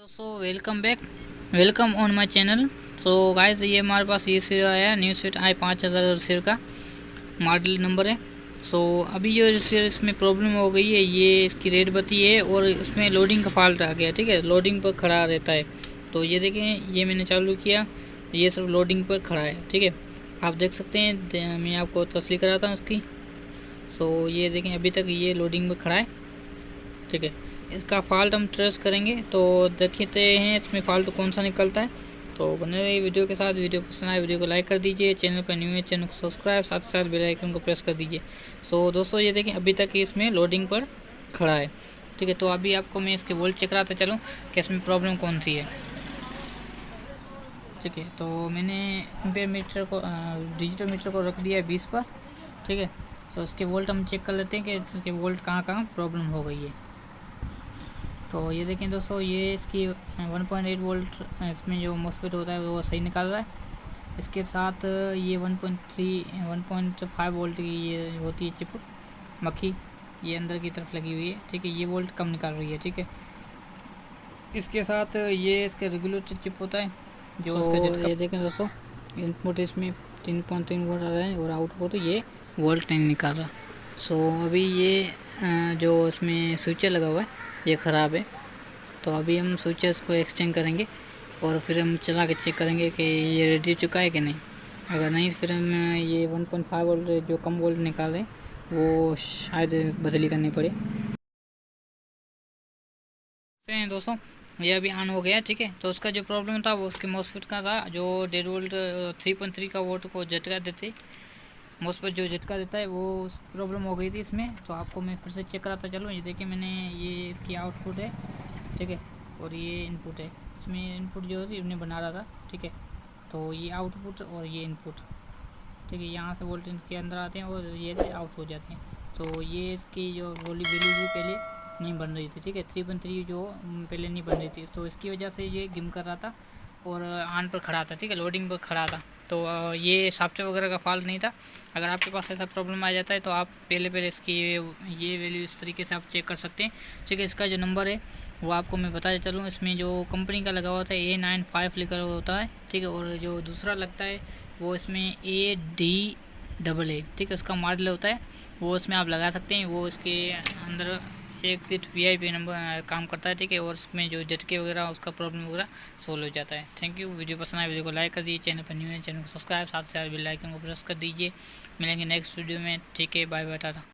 दोस्तों welcome on my channel. So guys, ये हमारे पास ये शेयर आया न्यू स्वीट आई 5000 शेयर का मॉडल नंबर है। सो अभी जो शेयर इसमें प्रॉब्लम हो गई है, ये इसकी रेड बत्ती है और इसमें लोडिंग का फॉल्ट आ गया। ठीक है, लोडिंग पर खड़ा रहता है। तो ये देखें, ये मैंने चालू किया, ये सब लोडिंग पर खड़ा है। ठीक है, आप देख सकते हैं, मैं आपको तसल्ली कराता हूँ उसकी। सो ये देखें, अभी तक ये लोडिंग में खड़ा है। ठीक है, इसका फॉल्ट हम ट्रेस करेंगे तो देखते हैं इसमें फॉल्ट कौन सा निकलता है। तो बने रहिए वीडियो के साथ। वीडियो पसंद आए वीडियो को लाइक कर दीजिए, चैनल पर न्यू है चैनल को सब्सक्राइब, साथ ही साथ बेल आइकन को प्रेस कर दीजिए। सो दोस्तों, ये देखें अभी तक इसमें लोडिंग पर खड़ा है। ठीक है, तो अभी आपको मैं इसके वोल्ट चेक कराता चलूँ कि इसमें प्रॉब्लम कौन सी है। ठीक है, तो मैंने एम्पेयर मीटर को डिजिटल मीटर को रख दिया है 20 पर। ठीक है, तो इसके वोल्ट हम चेक कर लेते हैं कि इसके वोल्ट कहाँ कहाँ प्रॉब्लम हो गई है। तो ये देखें दोस्तों, ये इसकी 1.8 वोल्ट इसमें जो मॉस्फेट होता है वो सही निकाल रहा है। इसके साथ ये 1.5 वोल्ट की ये होती है चिप मक्खी, ये अंदर की तरफ लगी हुई है। ठीक है, ये वोल्ट कम निकाल रही है। ठीक है, इसके साथ ये इसका रेगुलेटर चिप होता है जो इसका झटका। ये देखें दोस्तों, इनपुट इसमें 3.3 वोल्ट आ रहा है और आउटपुट ये वोल्ट नहीं निकाल रहा। सो अभी ये जो इसमें स्विचर लगा हुआ है ये ख़राब है। तो अभी हम स्विचर्स को एक्सचेंज करेंगे और फिर हम चला के चेक करेंगे कि ये रेडी चुका है कि नहीं। अगर नहीं फिर हम ये 1.5 वोल्ट जो कम वोल्ट निकाल रहे हैं वो शायद बदली करनी पड़े। दोस्तों, ये अभी ऑन हो गया। ठीक है, तो उसका जो प्रॉब्लम था वो उसके मॉस्फेट का था, जो 1.5 वोल्ट 3.3 का वोल्ट को झटका देते, मॉस्फेट जो झटका देता है वो उस प्रॉब्लम हो गई थी इसमें। तो आपको मैं फिर से चेक कराता चलूँ। ये देखिए, मैंने ये इसकी आउटपुट है। ठीक है, और ये इनपुट है। इसमें इनपुट जो थी इन्हें बना रहा था। ठीक है, तो ये आउटपुट और ये इनपुट। ठीक है, यहाँ से वोल्टेज के अंदर आते हैं और ये आउट हो जाते हैं। तो ये इसकी जो वैल्यू भी पहले नहीं बन रही थी। ठीक है, 3.3 जो पहले नहीं बन रही थी, तो इसकी वजह से ये गिम कर रहा था और ऑन पर खड़ा था। ठीक है, लोडिंग पर खड़ा था। तो ये सॉफ्टवेयर वगैरह का फॉल्ट नहीं था। अगर आपके पास ऐसा प्रॉब्लम आ जाता है तो आप पहले इसकी ये वैल्यू इस तरीके से आप चेक कर सकते हैं। ठीक है, इसका जो नंबर है वो आपको मैं बताया चलूँ। इसमें जो कंपनी का लगा हुआ था A95 लिखा होता है। ठीक है, और जो दूसरा लगता है वो इसमें AD AA। ठीक है, उसका मॉडल होता है वो इसमें आप लगा सकते हैं। वो इसके अंदर एक सीट VIP नंबर काम करता है। ठीक है, और उसमें जो झटके वगैरह उसका प्रॉब्लम वगैरह सोल्व हो जाता है। Thank you. वीडियो पसंद आए वीडियो को लाइक कर दीजिए, चैनल पर न्यू है चैनल को सब्सक्राइब, साथ ही साथ बेल आइकन को प्रेस कर दीजिए। मिलेंगे नेक्स्ट वीडियो में। ठीक है, बाय बाय, टाटा।